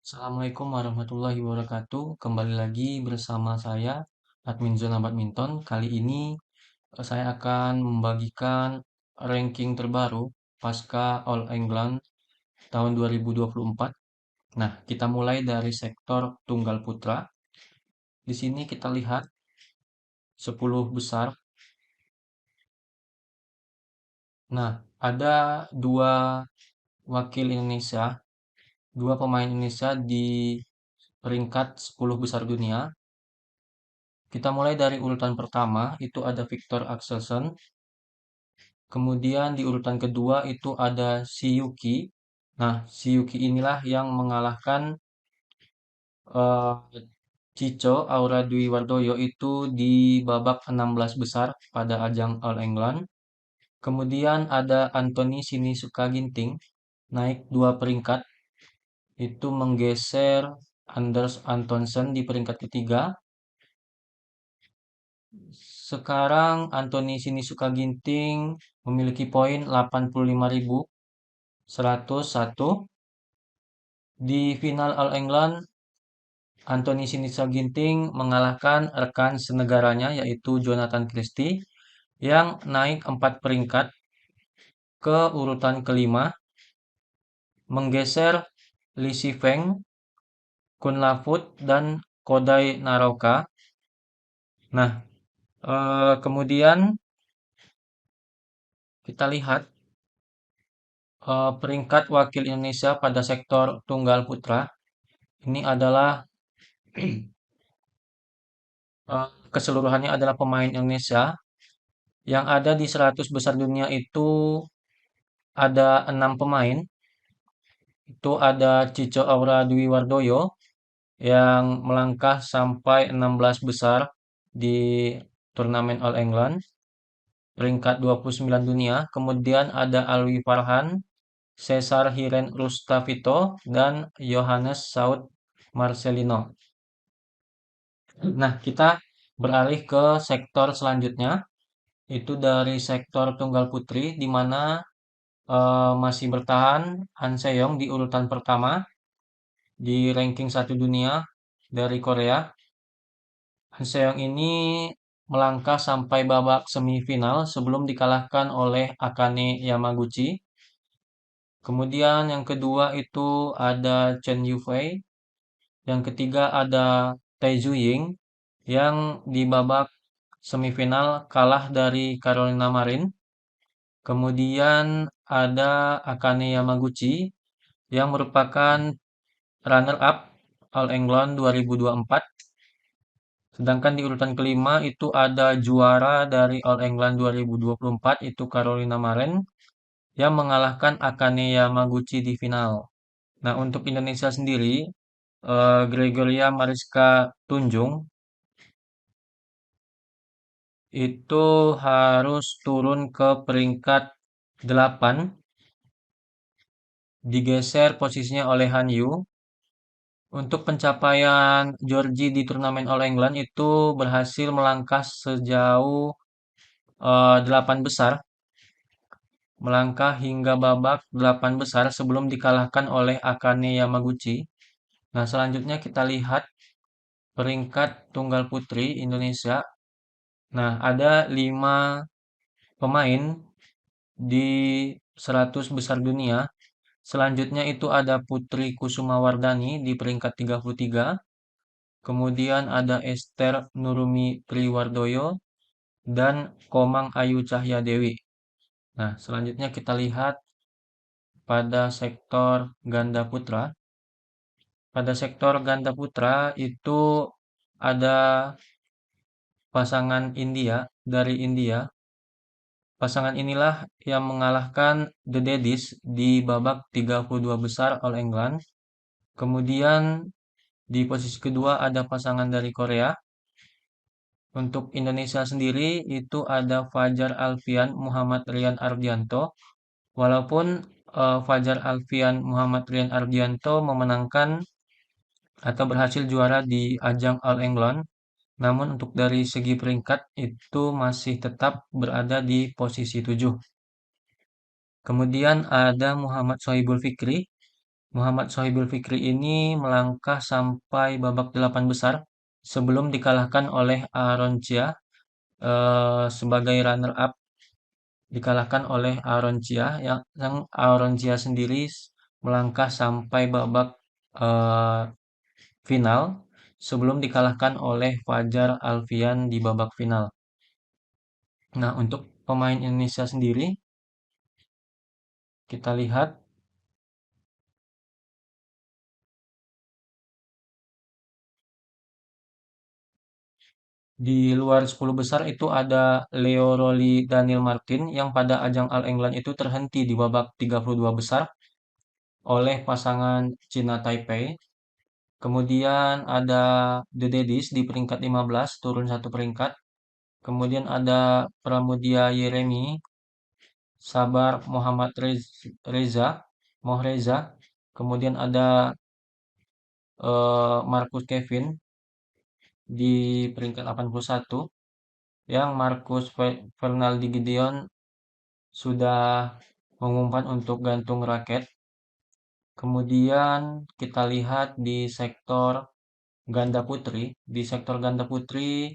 Assalamualaikum warahmatullahi wabarakatuh. Kembali lagi bersama saya, Admin Zona Badminton. Kali ini saya akan membagikan ranking terbaru pasca All England tahun 2024. Nah, kita mulai dari sektor tunggal putra. Di sini kita lihat 10 besar. Nah, ada dua wakil Indonesia, dua pemain Indonesia di peringkat 10 besar dunia. Kita mulai dari urutan pertama, itu ada Victor Axelsen. Kemudian di urutan kedua itu ada Shiyuki. Nah, Shiyuki inilah yang mengalahkan eh, Chico Aura Dwi Wardoyo itu di babak 16 besar pada ajang All England. Kemudian ada Anthony Sinisuka Ginting naik dua peringkat, itu menggeser Anders Antonsen di peringkat ketiga. Sekarang Anthony Sinisuka Ginting memiliki poin 85.101. Di final All England, Anthony Sinisa Ginting mengalahkan rekan senegaranya yaitu Jonathan Christie yang naik 4 peringkat ke urutan kelima, menggeser Li Shifeng, Kun Lafut, dan Kodai Naroka. Nah, kemudian kita lihat peringkat wakil Indonesia pada sektor tunggal putra. Ini adalah keseluruhannya adalah pemain Indonesia yang ada di 100 besar dunia itu ada 6 pemain. Itu ada Cico Aura Dwi Wardoyo yang melangkah sampai 16 besar di turnamen All England, peringkat 29 dunia. Kemudian ada Alwi Farhan, Cesar Hiren Rustavito, dan Johannes Saud Marcelino. Nah, kita beralih ke sektor selanjutnya, itu dari sektor tunggal putri, di mana masih bertahan Han Seong di urutan pertama di ranking 1 dunia dari Korea. Han Seong ini melangkah sampai babak semifinal sebelum dikalahkan oleh Akane Yamaguchi. Kemudian yang kedua itu ada Chen Yufei. Yang ketiga ada Tai Ying yang di babak semifinal kalah dari Carolina Marin. Kemudian ada Akane Yamaguchi yang merupakan runner up All England 2024. Sedangkan di urutan kelima itu ada juara dari All England 2024 itu Carolina Marin yang mengalahkan Akane Yamaguchi di final. Nah, untuk Indonesia sendiri, Gregoria Mariska Tunjung itu harus turun ke peringkat 8, digeser posisinya oleh Han Yu. Untuk pencapaian Georgie di turnamen All England itu berhasil melangkah sejauh 8 besar, melangkah hingga babak 8 besar sebelum dikalahkan oleh Akane Yamaguchi. Nah, selanjutnya kita lihat peringkat tunggal putri Indonesia. Nah, ada 5 pemain di 100 besar dunia. Selanjutnya itu ada Putri Kusuma Wardani di peringkat 33. Kemudian ada Esther Nurumi Priwardoyo dan Komang Ayu Cahya Dewi. Nah, selanjutnya kita lihat pada sektor ganda putra. Pada sektor ganda putra itu ada pasangan India dari India. Pasangan inilah yang mengalahkan The Daddies di babak 32 besar All England. Kemudian di posisi kedua ada pasangan dari Korea. Untuk Indonesia sendiri itu ada Fajar Alfian Muhammad Rian Ardianto. Walaupun Fajar Alfian Muhammad Rian Ardianto memenangkan atau berhasil juara di ajang All England, namun untuk dari segi peringkat itu masih tetap berada di posisi 7. Kemudian ada Muhammad Sohibul Fikri Muhammad Sohibul Fikri ini melangkah sampai babak 8 besar sebelum dikalahkan oleh Aaron Chia sebagai runner-up, dikalahkan oleh Aaron Chia yang Aaron Chia sendiri melangkah sampai babak eh, final sebelum dikalahkan oleh Fajar Alfian di babak final. Nah, untuk pemain Indonesia sendiri, kita lihat di luar 10 besar itu ada Leo Rolly Daniel Martin yang pada ajang All England itu terhenti di babak 32 besar oleh pasangan Cina Taipei. Kemudian ada The Daddies di peringkat 15 turun satu peringkat. Kemudian ada Pramudia Yeremi, Sabar Muhammad Reza, Mohreza. Kemudian ada Marcus Kevin di peringkat 81 yang Marcus Fernaldi Gideon sudah mengumpan untuk gantung raket. Kemudian kita lihat di sektor ganda putri. Di sektor ganda putri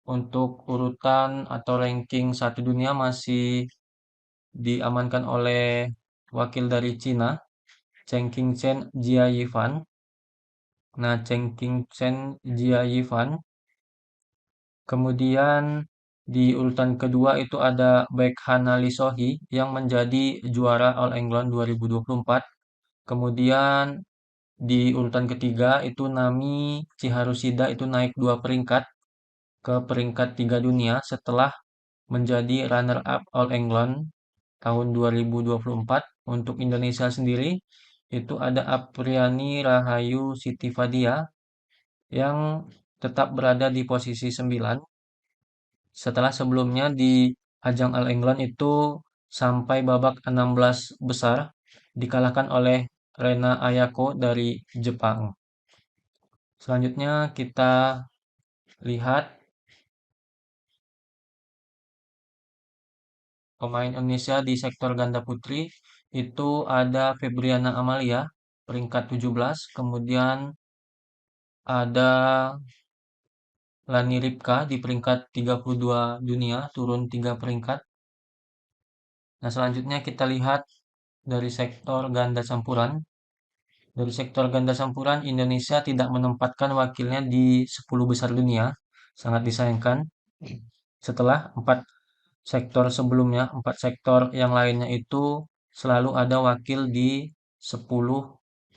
untuk urutan atau ranking satu dunia masih diamankan oleh wakil dari Cina, Cheng Qingchen Jiayifan. Nah, Cheng Qingchen Jiayifan. Kemudian di urutan kedua itu ada Bekhana Lisohi yang menjadi juara All England 2024. Kemudian di urutan ketiga itu Nami Chiharushida itu naik dua peringkat ke peringkat tiga dunia setelah menjadi runner-up All England tahun 2024. Untuk Indonesia sendiri itu ada Apriani Rahayu Siti Fadia yang tetap berada di posisi 9 setelah sebelumnya di ajang All England itu sampai babak 16 besar dikalahkan oleh Rena Ayako dari Jepang. Selanjutnya kita lihat pemain Indonesia di sektor ganda putri itu ada Febriana Amalia peringkat 17, kemudian ada Lani Ripka di peringkat 32 dunia, turun 3 peringkat. Nah, selanjutnya kita lihat dari sektor ganda campuran. Dari sektor ganda campuran, Indonesia tidak menempatkan wakilnya di 10 besar dunia. Sangat disayangkan. Setelah 4 sektor sebelumnya, 4 sektor yang lainnya itu selalu ada wakil di 10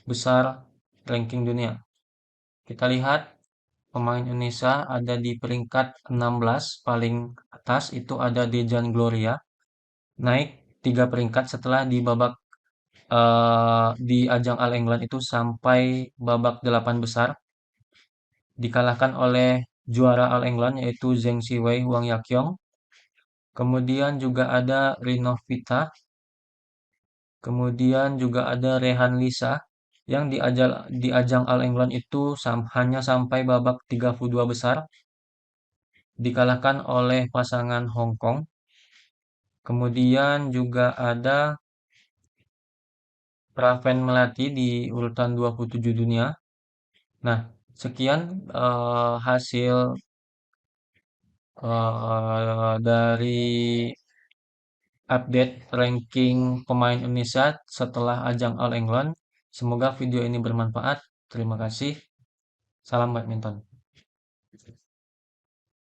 besar ranking dunia. Kita lihat pemain Indonesia ada di peringkat 16 paling atas itu ada Dejan Gloria naik 3 peringkat setelah di ajang All England itu sampai babak 8 besar dikalahkan oleh juara All England yaitu Zheng Siwei Wang Yaqiong. Kemudian juga ada Rino Vita, kemudian juga ada Rehan Lisa yang di ajang All England itu hanya sampai babak 32 besar dikalahkan oleh pasangan Hong Kong. Kemudian juga ada Praven Melati di urutan 27 dunia. Nah, sekian hasil dari update ranking pemain Indonesia setelah ajang All England. Semoga video ini bermanfaat. Terima kasih. Salam badminton.